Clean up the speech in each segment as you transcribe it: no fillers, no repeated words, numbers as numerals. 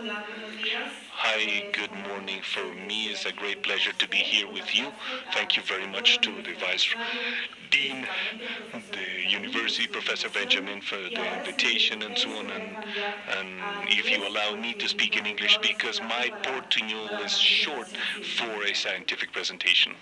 Hi, good morning. For me, it's a great pleasure to be here with you. Thank you very much to the Vice Dean, the University, Professor Benjamin, for the invitation and so on. And if you allow me to speak in English, because my portuñol is short for a scientific presentation.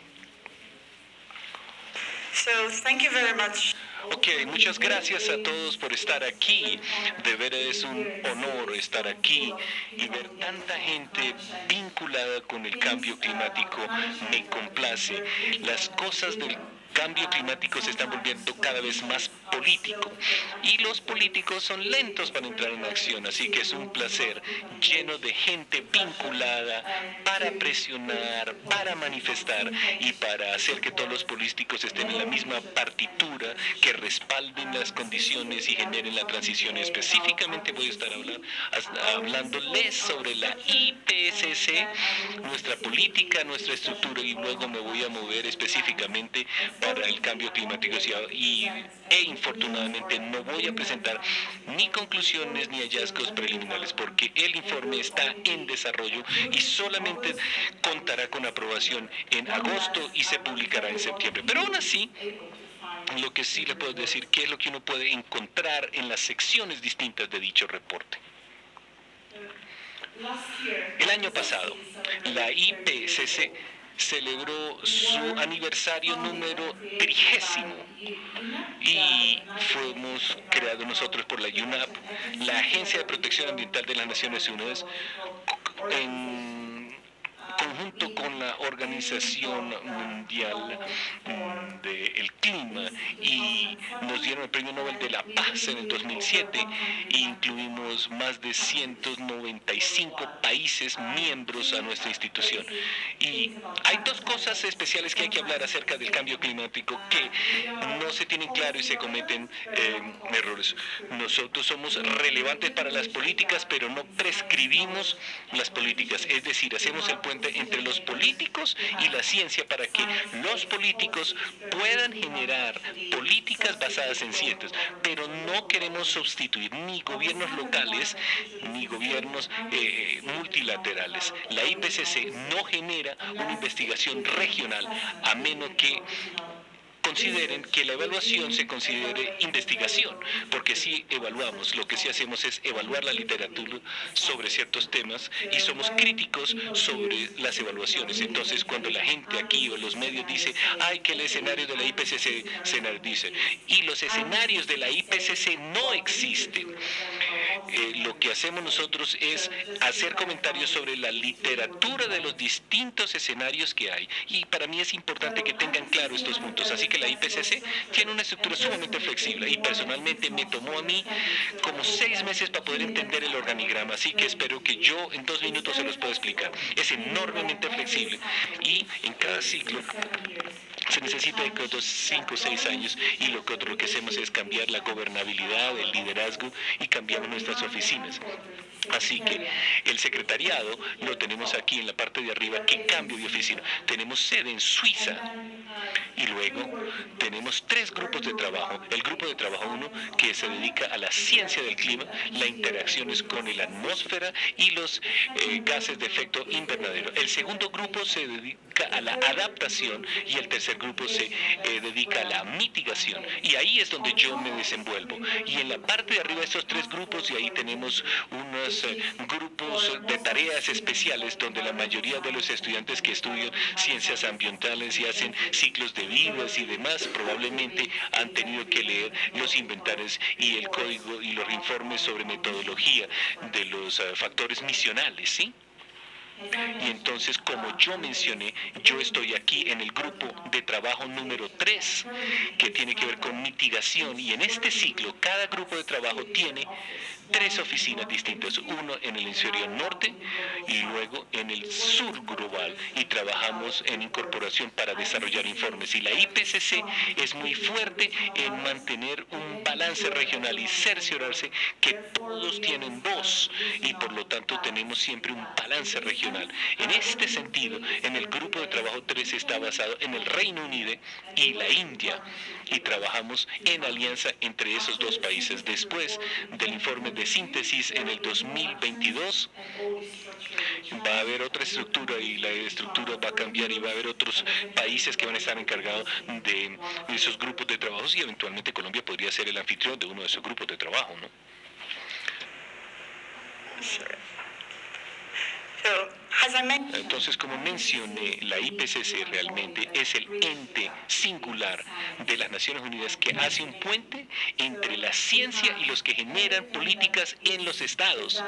So, thank you very much. Ok, muchas gracias a todos por estar aquí. De veras es un honor estar aquí y ver tanta gente vinculada con el cambio climático. Me complace. Las cosas del cambio climático se están volviendo cada vez más político y los políticos son lentos para entrar en acción, así que es un placer lleno de gente vinculada para presionar, para manifestar y para hacer que todos los políticos estén en la misma partitura, que respalden las condiciones y generen la transición. Específicamente voy a estar hablándoles sobre la IPCC, nuestra política, nuestra estructura, y luego me voy a mover específicamente para el cambio climático e infortunadamente no voy a presentar ni conclusiones ni hallazgos preliminares porque el informe está en desarrollo y solamente contará con aprobación en agosto y se publicará en septiembre. Pero aún así, lo que sí le puedo decir que es lo que uno puede encontrar en las secciones distintas de dicho reporte. El año pasado, la IPCC celebró su aniversario número 30 y fuimos creados nosotros por la UNEP, la Agencia de Protección Ambiental de las Naciones Unidas, en conjunto con la Organización Mundial del Clima, y nos dieron el Premio Nobel de la Paz en el 2007 e incluimos más de 195 países miembros a nuestra institución. Y hay dos cosas especiales que hay que hablar acerca del cambio climático que no se tienen claro y se cometen errores. Nosotros somos relevantes para las políticas, pero no prescribimos las políticas, es decir, hacemos el puente entre los políticos y la ciencia para que los políticos puedan generar políticas basadas en ciencias, pero no queremos sustituir ni gobiernos locales ni gobiernos multilaterales. La IPCC no genera una investigación regional a menos que consideren que la evaluación se considere investigación, porque si evaluamos, lo que sí hacemos es evaluar la literatura sobre ciertos temas y somos críticos sobre las evaluaciones. Entonces, cuando la gente aquí o los medios dice, ay, que el escenario de la IPCC se dice, y los escenarios de la IPCC no existen, lo que hacemos nosotros es hacer comentarios sobre la literatura de los distintos escenarios que hay, y para mí es importante que tengan claro estos puntos. Así que la IPCC tiene una estructura sumamente flexible y personalmente me tomó a mí como 6 meses para poder entender el organigrama, así que espero que yo en 2 minutos se los pueda explicar. Es enormemente flexible y en cada ciclo se necesita de otros 5 o 6 años, y lo que hacemos es cambiar la gobernabilidad, el liderazgo, y cambiamos nuestras oficinas. Así que el secretariado lo tenemos aquí en la parte de arriba, que cambio de oficina. Tenemos sede en Suiza y luego tenemos 3 grupos de trabajo. El grupo de trabajo 1, que se dedica a la ciencia del clima, las interacciones con la atmósfera y los gases de efecto invernadero. El segundo grupo se dedica a la adaptación y el tercer grupo se dedica a la mitigación, y ahí es donde yo me desenvuelvo. Y en la parte de arriba de estos 3 grupos, y ahí tenemos unos grupos de tareas especiales donde la mayoría de los estudiantes que estudian ciencias ambientales y hacen ciclos de vidas y demás probablemente han tenido que leer los inventarios y el código y los informes sobre metodología de los factores misionales, ¿sí? Y entonces, como yo mencioné, yo estoy aquí en el grupo de trabajo número 3, que tiene que ver con mitigación, y en este ciclo cada grupo de trabajo tiene 3 oficinas distintas, uno en el hemisferio norte y luego en el sur global, y trabajamos en incorporación para desarrollar informes. Y la IPCC es muy fuerte en mantener un balance regional y cerciorarse que todos tienen voz, y por lo tanto tenemos siempre un balance regional regional. En este sentido, en el grupo de trabajo 3 está basado en el Reino Unido y la India, y trabajamos en alianza entre esos dos países. Después del informe de síntesis en el 2022, va a haber otra estructura y la estructura va a cambiar y va a haber otros países que van a estar encargados de esos grupos de trabajo y eventualmente Colombia podría ser el anfitrión de uno de esos grupos de trabajo, ¿no? Entonces, como mencioné, la IPCC realmente es el ente singular de las Naciones Unidas que hace un puente entre la ciencia y los que generan políticas en los estados.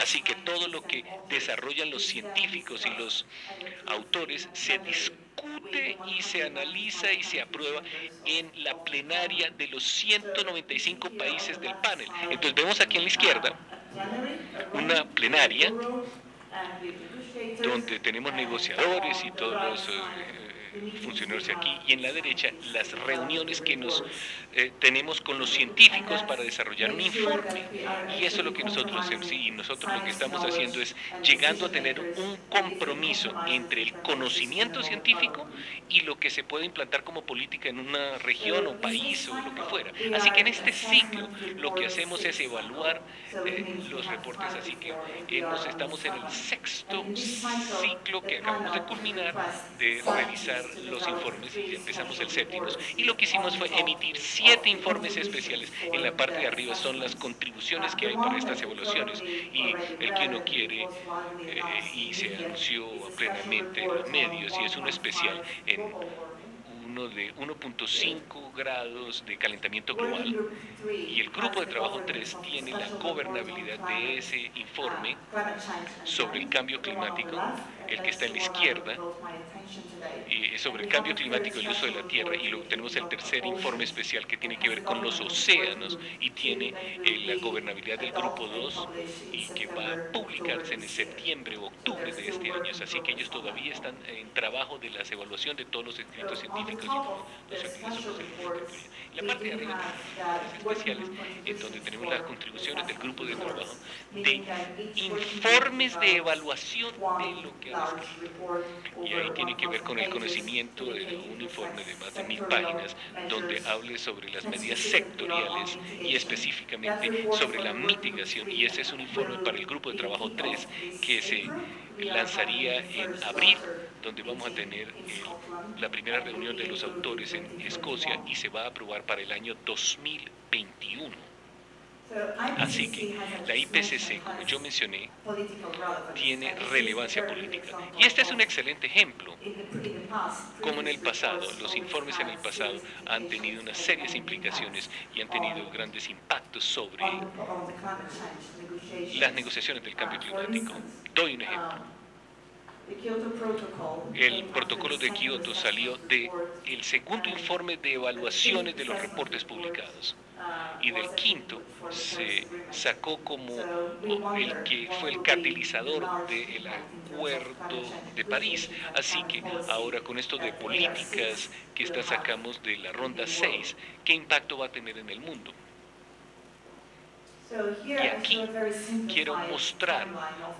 Así que todo lo que desarrollan los científicos y los autores se discute y se analiza y se aprueba en la plenaria de los 195 países del panel. Entonces vemos aquí en la izquierda una plenaria donde tenemos negociadores y todos los funcionarios aquí, y en la derecha las reuniones que nos tenemos con los científicos para desarrollar un informe, y eso es lo que nosotros hacemos, y nosotros lo que estamos haciendo es llegando a tener un compromiso entre el conocimiento científico y lo que se puede implantar como política en una región o país o lo que fuera. Así que en este ciclo lo que hacemos es evaluar los reportes, así que estamos en el sexto ciclo que acabamos de culminar de revisar los informes y empezamos el séptimo, y lo que hicimos fue emitir 7 informes especiales. En la parte de arriba son las contribuciones que hay para estas evaluaciones y el que uno quiere y se anunció plenamente en los medios, y es uno especial en uno de 1.5 grados de calentamiento global, y el grupo de trabajo 3 tiene la gobernabilidad de ese informe sobre el cambio climático, el que está en la izquierda, sobre el cambio climático y el uso de la tierra, y luego tenemos el tercer informe especial que tiene que ver con los océanos y tiene la gobernabilidad del grupo 2 y que va a publicarse en septiembre o octubre de este año. Así que ellos todavía están en trabajo de la evaluación de todos los escritos científicos y los escritos la parte de arriba tenemos especiales en donde tenemos las contribuciones del grupo de trabajo de informes de evaluación de lo que han escrito, y ahí tiene que ver con el conocimiento de un informe de más de 1000 páginas donde hable sobre las medidas sectoriales y específicamente sobre la mitigación, y ese es un informe para el grupo de trabajo 3 que se lanzaría en abril, donde vamos a tener la primera reunión de los autores en Escocia y se va a aprobar para el año 2021. Así que la IPCC, como yo mencioné, tiene relevancia política. Y este es un excelente ejemplo. Como en el pasado, los informes en el pasado han tenido unas serias implicaciones y han tenido grandes impactos sobre las negociaciones del cambio climático. Doy un ejemplo. El protocolo de Kioto salió del segundo informe de evaluaciones de los reportes publicados, y del quinto se sacó como el que fue el catalizador del Acuerdo de París. Así que ahora con esto de políticas que sacamos de la ronda 6, ¿qué impacto va a tener en el mundo? Y aquí quiero mostrar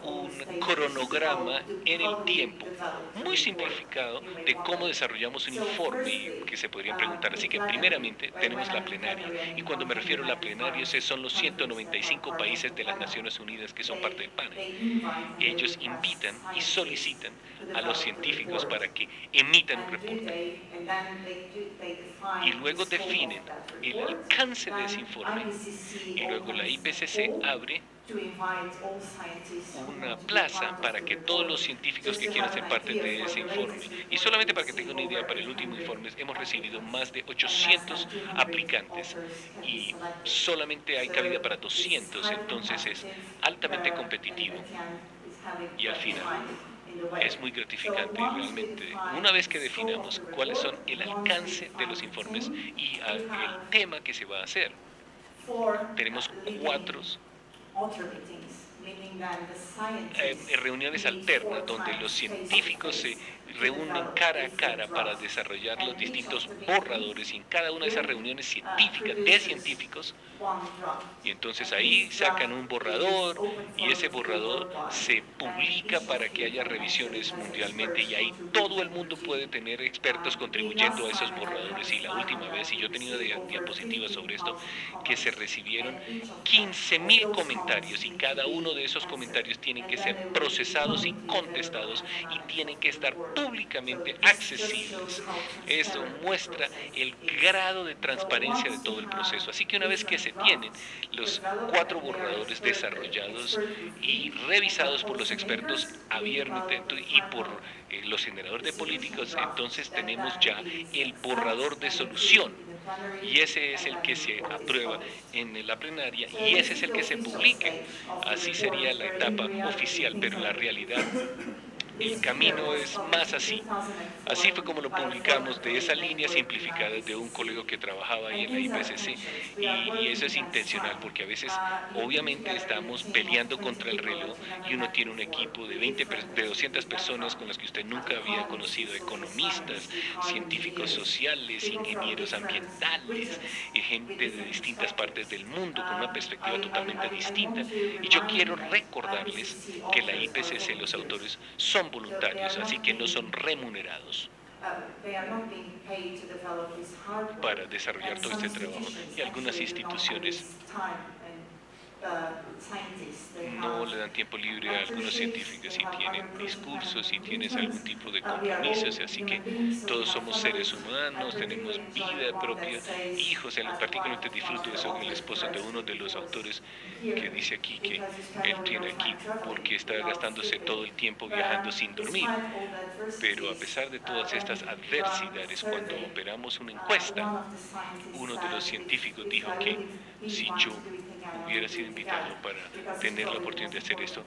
un cronograma en el tiempo, muy simplificado, de cómo desarrollamos un informe que se podrían preguntar. Así que primeramente tenemos la plenaria, y cuando me refiero a la plenaria, esos son los 195 países de las Naciones Unidas que son parte del panel. Ellos invitan y solicitan a los científicos para que emitan un reporte, y luego definen el alcance de ese informe, y luego la IPCC abre una plaza para que todos los científicos que quieran ser parte de ese informe, y solamente para que tengan una idea, para el último informe hemos recibido más de 800 aplicantes y solamente hay cabida para 200, entonces es altamente competitivo, y al final es muy gratificante realmente una vez que definamos cuáles son el alcance de los informes y el tema que se va a hacer. Tenemos 4 reuniones alternas donde los científicos se reúnen cara a cara para desarrollar los distintos borradores, y en cada una de esas reuniones científicas de científicos, y entonces ahí sacan un borrador y ese borrador se publica para que haya revisiones mundialmente, y ahí todo el mundo puede tener expertos contribuyendo a esos borradores. Y la última vez, y yo he tenido diapositivas sobre esto, que se recibieron 15.000 comentarios, y cada uno de esos comentarios tienen que ser procesados y contestados y tienen que estar públicamente accesibles. Eso muestra el grado de transparencia de todo el proceso. Así que una vez que se tienen los 4 borradores desarrollados y revisados por los expertos abiertamente y por los generadores de políticos, entonces tenemos ya el borrador de solución, y ese es el que se aprueba en la plenaria y ese es el que se publica. Así sería la etapa oficial, pero en la realidad el camino es más así. Así fue como lo publicamos, de esa línea simplificada de un colega que trabajaba ahí en la IPCC, y eso es intencional porque a veces obviamente estamos peleando contra el reloj y uno tiene un equipo de 200 personas con las que usted nunca había conocido, economistas, científicos sociales, ingenieros ambientales, gente de distintas partes del mundo con una perspectiva totalmente distinta. Y yo quiero recordarles que la IPCC, los autores, son voluntarios, así que no son remunerados para desarrollar todo este trabajo. Y algunas instituciones no le dan tiempo libre a algunos científicos y tienen discursos y tienes algún tipo de compromisos, así que todos somos seres humanos, tenemos vida propia, hijos. En particularmente disfruto eso, el esposo de uno de los autores que dice aquí que él tiene aquí porque está gastándose todo el tiempo viajando sin dormir. Pero a pesar de todas estas adversidades, cuando operamos una encuesta, uno de los científicos dijo que si yo hubiera sido invitado para tener la oportunidad de hacer esto,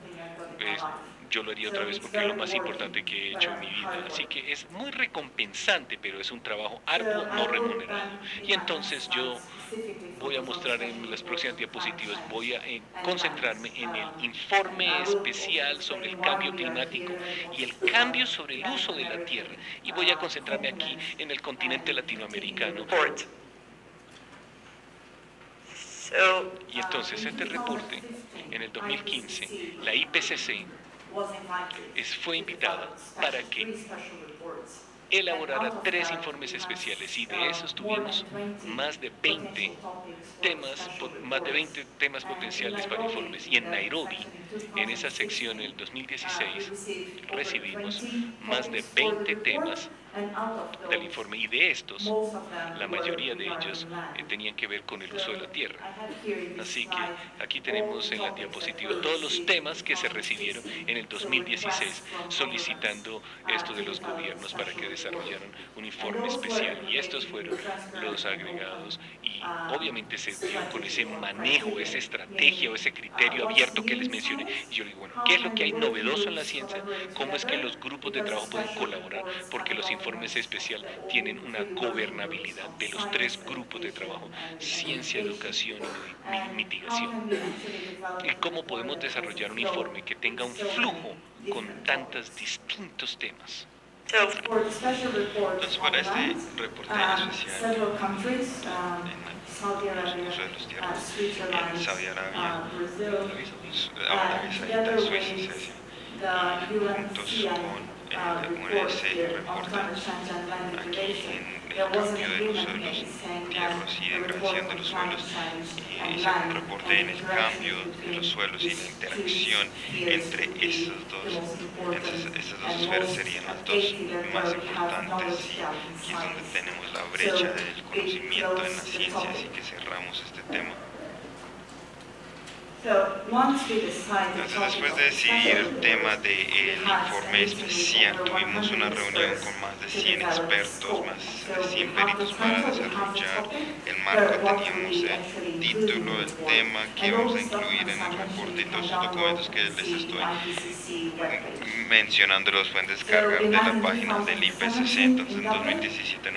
yo lo haría otra vez porque es lo más importante que he hecho en mi vida. Así que es muy recompensante, pero es un trabajo arduo, no remunerado. Y entonces yo voy a mostrar en las próximas diapositivas, voy a concentrarme en el informe especial sobre el cambio climático y el cambio sobre el uso de la tierra. Y voy a concentrarme aquí en el continente latinoamericano. Y entonces este reporte, en el 2015, la IPCC fue invitada para que elaborara 3 informes especiales, y de esos tuvimos más de 20 temas potenciales para informes. Y en Nairobi, en esa sección, en el 2016, recibimos más de 20 temas del informe, y de estos, la mayoría de ellos tenían que ver con el uso de la tierra. Así que aquí tenemos en la diapositiva todos los temas que se recibieron en el 2016 solicitando esto de los gobiernos para que desarrollaran un informe especial, y estos fueron los agregados, y obviamente se dio con ese manejo, esa estrategia o ese criterio abierto que les mencioné. Y yo digo, bueno, ¿qué es lo que hay novedoso en la ciencia? ¿Cómo es que los grupos de trabajo pueden colaborar? Porque los informes especiales tienen una gobernabilidad de los 3 grupos de trabajo: ciencia, educación y mitigación. ¿Y cómo podemos desarrollar un informe que tenga un flujo con tantos distintos temas? Entonces, para este reporte especial en el uso de los tierras en Saudi Arabia, Arabia Saudita, Suecia y Suecia, juntos con UNES reportan aquí en el cambio del uso de los tierras y degradación de los suelos, y hice un reporte en el cambio de los suelos y la interacción entre estas dos esferas serían las 2 más importantes, y aquí es donde tenemos la brecha del conocimiento en la ciencia, así que cerramos este tema. Entonces, después de decidir el tema del informe especial, tuvimos una reunión con más de 100 expertos, más de 100 peritos para desarrollar el marco. Teníamos el título, el tema que íbamos a incluir en el reporte y todos esos documentos que les estoy mencionando los pueden descargar de la página del IPCC. Entonces en 2017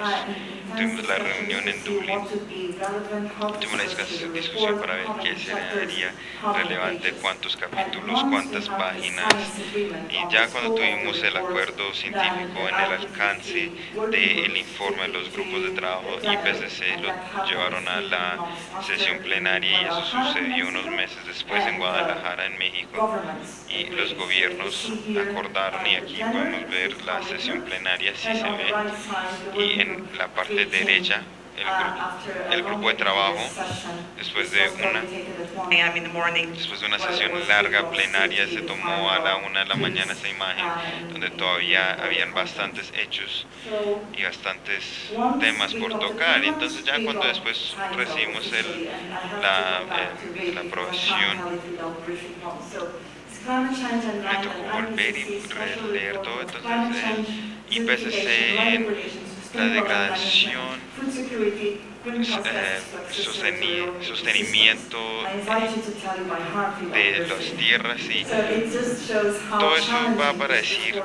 tuvimos la reunión en Dublín, tuvimos una discusión para ver qué sería relevante, cuántos capítulos, cuántas páginas, y ya cuando tuvimos el acuerdo científico en el alcance del informe de los grupos de trabajo IPCC, lo llevaron a la sesión plenaria, y eso sucedió unos meses después en Guadalajara, en México, y los gobiernos acordaron, y aquí podemos ver la sesión plenaria, sí se ve, y en la parte derecha el grupo de trabajo, después de una sesión larga plenaria, se tomó a la 1 de la mañana esa imagen, donde todavía habían bastantes hechos y bastantes temas por tocar. Y entonces ya cuando después recibimos la aprobación, me tocó volver y releer todo. Entonces IPCC en la degradación, sostenimiento de las tierras, y todo eso va para decir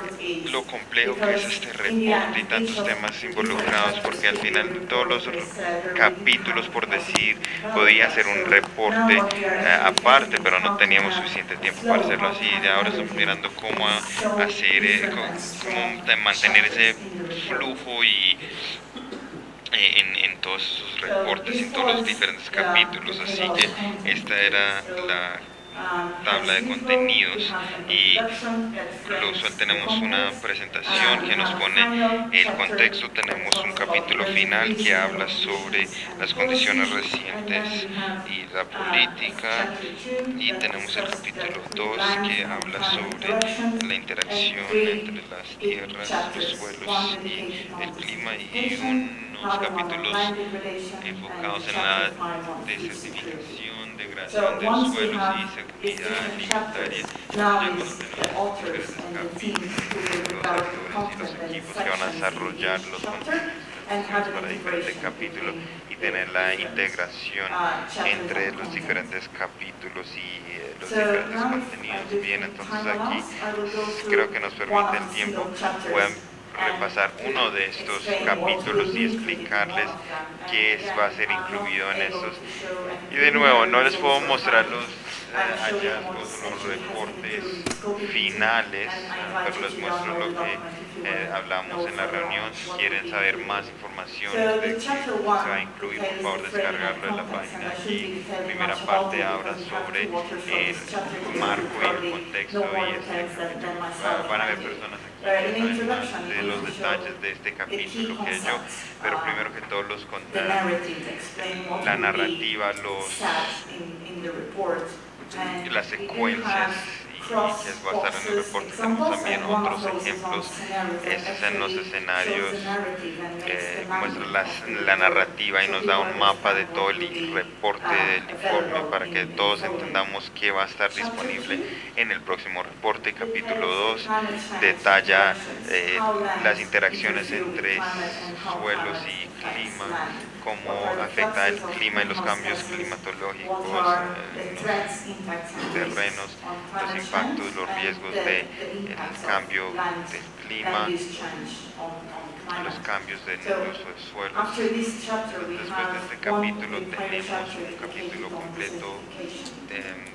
lo complejo que es este reporte y tantos temas involucrados, porque al final todos los capítulos, por decir, podía ser un reporte aparte, pero no teníamos suficiente tiempo para hacerlo así. Y ahora estamos mirando cómo hacer, cómo mantener ese flujo y en todos esos reportes, en todos los diferentes capítulos. Así que esta era la tabla de contenidos, y lo usual tenemos una presentación que nos pone el contexto. Tenemos un capítulo final que habla sobre las condiciones recientes y la política, y tenemos el capítulo 2 que habla sobre la interacción entre las tierras, los suelos y el clima, y unos capítulos enfocados en la desertificación, degradación de los suelos y seguridad alimentaria. Ya conocemos los diferentes capítulos, los actores y los equipos que van a desarrollar los contenidos para diferentes capítulos, y tener la integración entre los diferentes capítulos y los diferentes contenidos. Bien, entonces aquí creo que nos permite el tiempo, pueden repasar uno de estos capítulos y explicarles qué va a ser incluido en estos. Y de nuevo, no les puedo mostrar los hallazgos, los reportes finales, pero les muestro lo que hablamos en la reunión. Si quieren saber más información de qué se va a incluir, por favor descargarlo de la página. Aquí, primera parte, habla sobre el marco y el contexto, y van a haber personas de los detalles de este capítulo que yo, pero primero que todo la narrativa, las secuencias que va a estar en el reporte. Tenemos también otros ejemplos en los escenarios, muestra la narrativa y nos da un mapa de todo el reporte del informe para que todos entendamos qué va a estar disponible en el próximo reporte. Capítulo 2 detalla las interacciones entre suelos y clima, cómo afecta el clima y los cambios climatológicos, los terrenos, los impactos, los riesgos del cambio del clima, los cambios de los suelos. Después de este capítulo tenemos un capítulo completo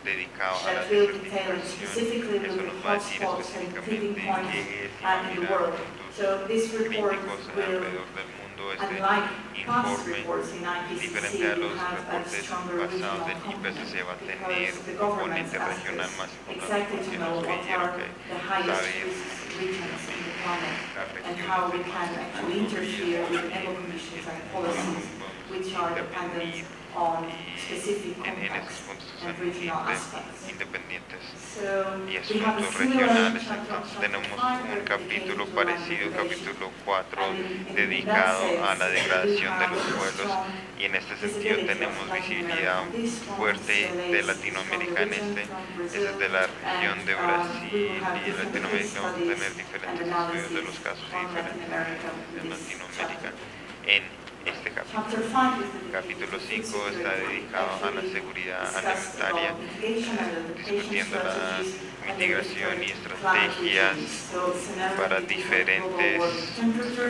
dedicado a la desertificación. Eso nos va a decir específicamente qué es, y va a mirar puntos críticos alrededor del mundo. Este informe, diferente a los reportes pasados del IPCC, va a tener un componente regional más importante, porque nos pidieron que saber las regiones en esos puntos que son independientes y asuntos regionales. Entonces tenemos un capítulo parecido, capítulo 4, dedicado a la degradación de los suelos, y en este sentido tenemos visibilidad fuerte de Latinoamérica en ese es de la región de Brasil, y en Latinoamérica vamos a tener diferentes estudios de los casos y diferentes en Latinoamérica. En este capítulo. Capítulo 5 está dedicado a la seguridad alimentaria, discutiendo la mitigación y estrategias para diferentes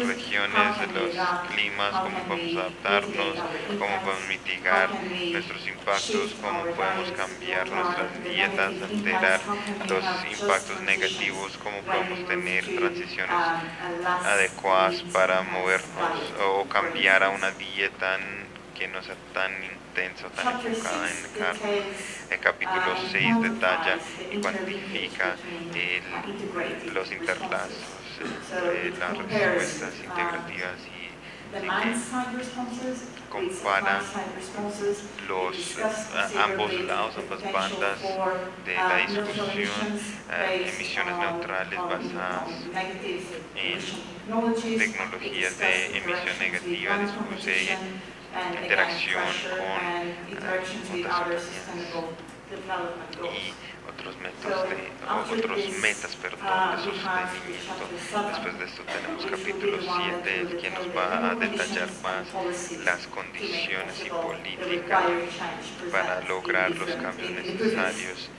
regiones de los climas, cómo podemos adaptarnos, cómo podemos mitigar nuestros impactos, cómo podemos cambiar nuestras dietas, alterar los impactos negativos, cómo podemos tener transiciones adecuadas para movernos o cambiar a una dieta que no sea tan intensa, tan enfocada en carne. El capítulo 6 detalla y cuantifica los interlazos, las respuestas integrativas y compara ambos lados, ambas bandas de la discusión, emisiones neutrales basadas en tecnologías de emisión negativa, discute interacción con otras herramientas y otros metas de sostenimiento. Después de esto tenemos capítulo 7, el que nos va a detallar más las condiciones y políticas para lograr los cambios necesarios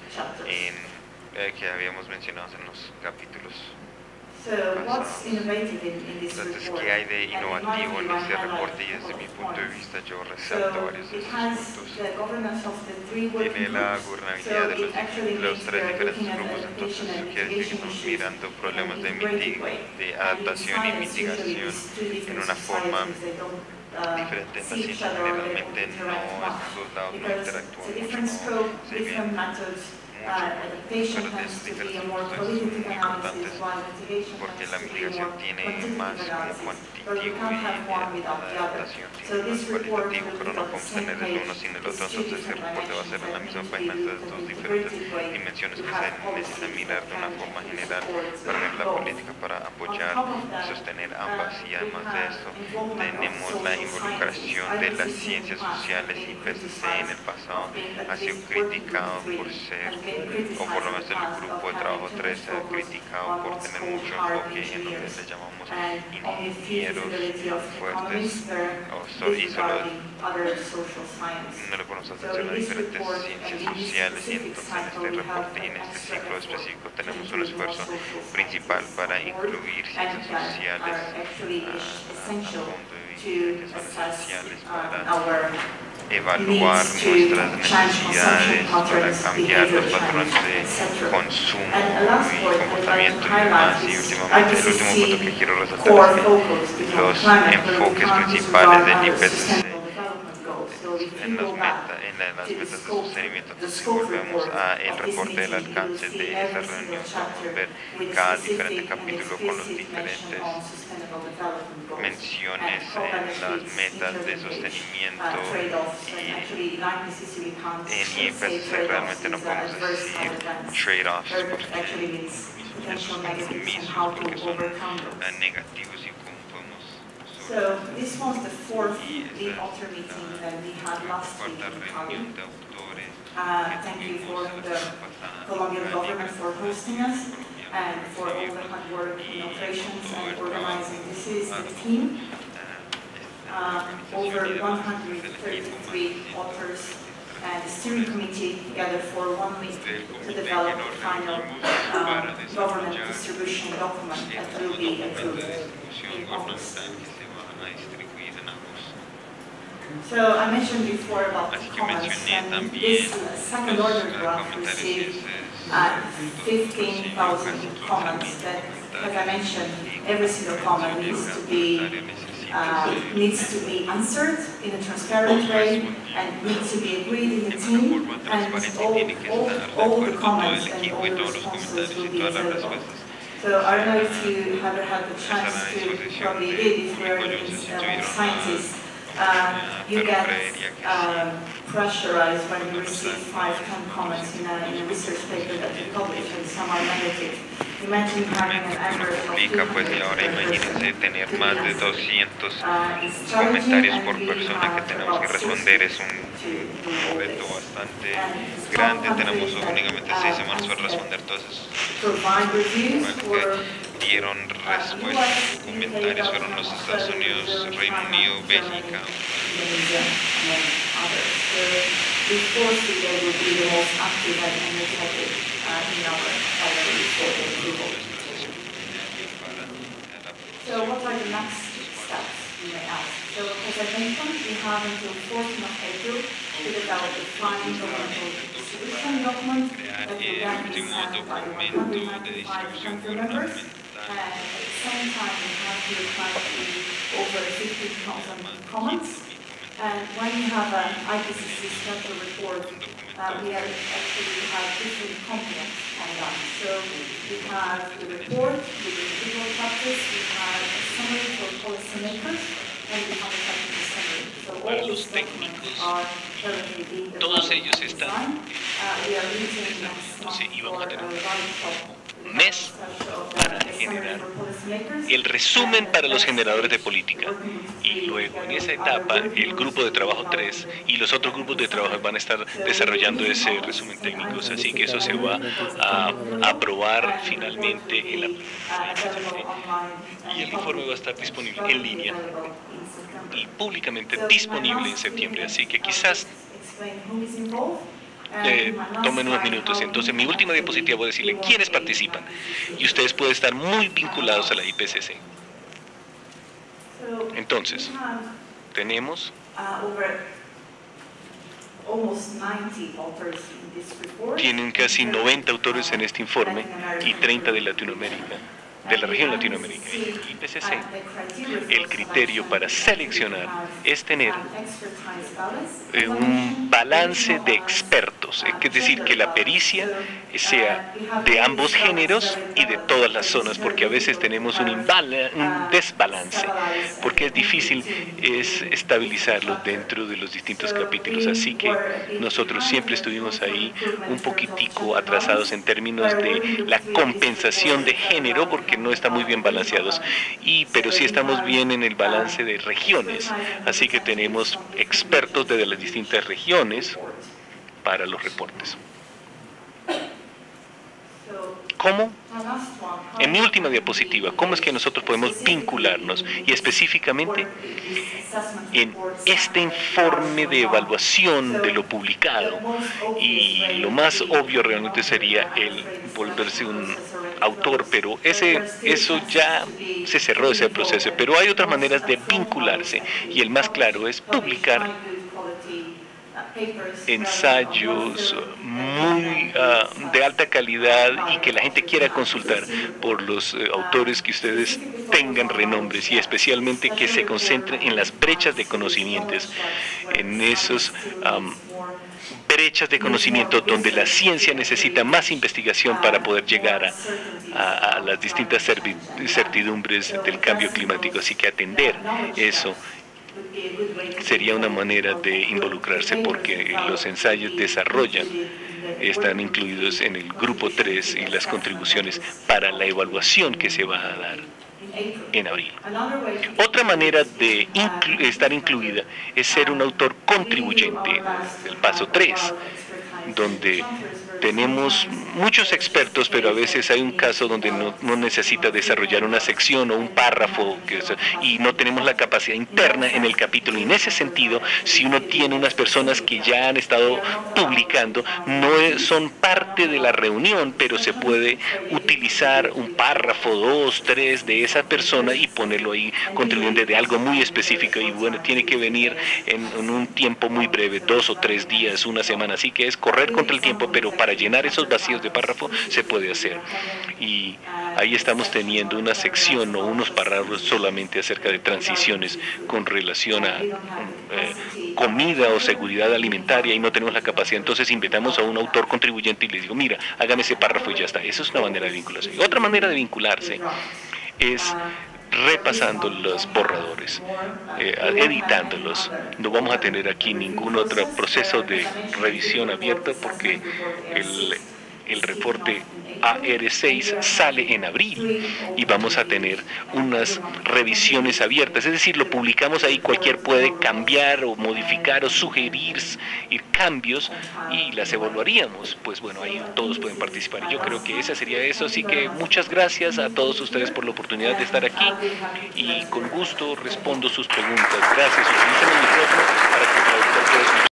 que habíamos mencionado en los capítulos pasados. Entonces, ¿qué hay de innovativo en este reporte? Y desde mi punto de vista yo resalto varios de estos puntos. Tiene la gobernabilidad de los tres diferentes grupos, entonces eso quiere decir que estamos mirando problemas de adaptación y mitigación en una forma diferente. En la ciencia generalmente estos lados no interactúan mucho, no se ven mucho, pero esos diferentes puntos son muy importantes porque la mitigación tiene más como cuantitativo y la adaptación tiene más cualitativo, pero no podemos tener el uno sin el otro. Entonces el reporte va a ser en la misma página de estas dos diferentes dimensiones que se necesitan mirar de una forma general para ver la política, para apoyar y sostener ambas. Y además de esto tenemos la involucración de las ciencias sociales. IPCC en el pasado ha sido criticado por ser, o por lo menos el grupo de trabajo 3 se ha criticado por tener mucho enfoque en lo que le llamamos ingenieros fuertes y solo no le ponemos atención a diferentes ciencias sociales. Y entonces en este reporte y en este ciclo específico tenemos un esfuerzo principal para incluir ciencias sociales a fondo de vista, que son esenciales para evaluar nuestras necesidades, para cambiar los patrones de consumo y comportamiento y demás. Y últimamente, el último punto que quiero resaltar es que los enfoques principales del IPCC en las metas de sostenimiento. Entonces, si volvemos al reporte del alcance de esa reunión, podemos ver cada diferente capítulo con los diferentes menciones en las metas de sostenimiento, y en IPCC realmente no podemos decir trade-offs porque esos compromisos, porque son negativos, y cómo podemos So this was the fourth big author meeting that we had last week in Cali. Thank you for the Colombian government for hosting us and for all the hard work in operations and organizing. This is the team. Over 133 authors and the steering committee together for 1 week to develop the final government distribution document that will be approved in August. So I mentioned before about the comments, and this second order draft received 15,000 comments that, as I mentioned, every single comment needs to be answered in a transparent way and needs to be agreed in the team, and all the comments and all the responses will be available. So I don't know if you ever had the chance to, probably did, if you're a scientist. You get pressurized when you receive 5-10 comments in a research paper that you publish, and some are negative. Imagine having an average of 200 pues, y ahora imagínense tener más de 200 comentarios por persona que tenemos que responder. Es un reto bastante grande. Tenemos únicamente 6 semanas para responder todos esos. dieron respuestas documentales fueron los Estados Unidos, Reino Unido, Bélgica. So what are the next steps, you may ask? So as I mentioned, we have until 14th of April to develop a final governmental distribution document that will then be signed by 195 council members. And at the same time, we have to reply to over 50,000 comments. And when you have an IPCC special report, we actually have different components on that. So we have the report with the individual chapters, we have a summary for policymakers, and we have a technical summary. So all these documents are currently being developed. We are using next month for a workshop. Mes para generar el resumen para los generadores de política, y luego en esa etapa el grupo de trabajo 3 y los otros grupos de trabajo van a estar desarrollando ese resumen técnico, así que eso se va a aprobar finalmente en la y el informe va a estar disponible en línea y públicamente disponible en septiembre, así que quizás tomen unos minutos. Entonces, mi última diapositiva voy a decirle quiénes participan y ustedes pueden estar muy vinculados a la IPCC. Entonces, tenemos tienen casi 90 autores en este informe y 30 de Latinoamérica, de la región Latinoamérica. IPCC, el criterio para seleccionar es tener un balance de expertos, es decir, que la pericia sea de ambos géneros y de todas las zonas, porque a veces tenemos un desbalance, porque es difícil estabilizarlo dentro de los distintos capítulos, así que nosotros siempre estuvimos ahí un poquitico atrasados en términos de la compensación de género, porque no está muy bien balanceados, pero sí estamos bien en el balance de regiones, así que tenemos expertos desde las distintas regiones para los reportes. ¿Cómo? En mi última diapositiva, ¿cómo es que nosotros podemos vincularnos? Y específicamente en este informe de evaluación de lo publicado, y lo más obvio realmente sería el volverse un autor, pero eso ya se cerró ese proceso, pero hay otras maneras de vincularse, y el más claro es publicar ensayos muy de alta calidad y que la gente quiera consultar por los autores que ustedes tengan renombres, y especialmente que se concentren en las brechas de conocimientos, en esos brechas de conocimiento donde la ciencia necesita más investigación para poder llegar a las distintas certidumbres del cambio climático. Así que atender eso sería una manera de involucrarse, porque los ensayos están incluidos en el grupo 3 y las contribuciones para la evaluación que se va a dar en abril. Otra manera de estar incluida es ser un autor contribuyente, el paso 3, donde tenemos muchos expertos, pero a veces hay un caso donde no necesita desarrollar una sección o un párrafo, y no tenemos la capacidad interna en el capítulo. Y en ese sentido, si uno tiene unas personas que ya han estado publicando, no son parte de la reunión, pero se puede utilizar un párrafo, 2, 3 de esa persona y ponerlo ahí contribuyendo de algo muy específico. Y bueno, tiene que venir en un tiempo muy breve, 2 o 3 días, una semana. Así que es correr contra el tiempo, pero para llenar esos vacíos de párrafo se puede hacer. Y ahí estamos teniendo una sección o unos párrafos solamente acerca de transiciones con relación a comida o seguridad alimentaria, y no tenemos la capacidad. Entonces invitamos a un autor contribuyente y le digo, mira, hágame ese párrafo y ya está. Eso es una manera de vincularse. Y otra manera de vincularse es repasando los borradores, editándolos. No vamos a tener aquí ningún otro proceso de revisión abierta, porque el reporte AR6 sale en abril y vamos a tener unas revisiones abiertas, es decir, lo publicamos ahí, cualquier puede cambiar o modificar o sugerir cambios y las evaluaríamos. Pues bueno, ahí todos pueden participar y yo creo que esa sería eso, así que muchas gracias a todos ustedes por la oportunidad de estar aquí y con gusto respondo sus preguntas. Gracias, utilicen el micrófono para que el traductor pueda escuchar.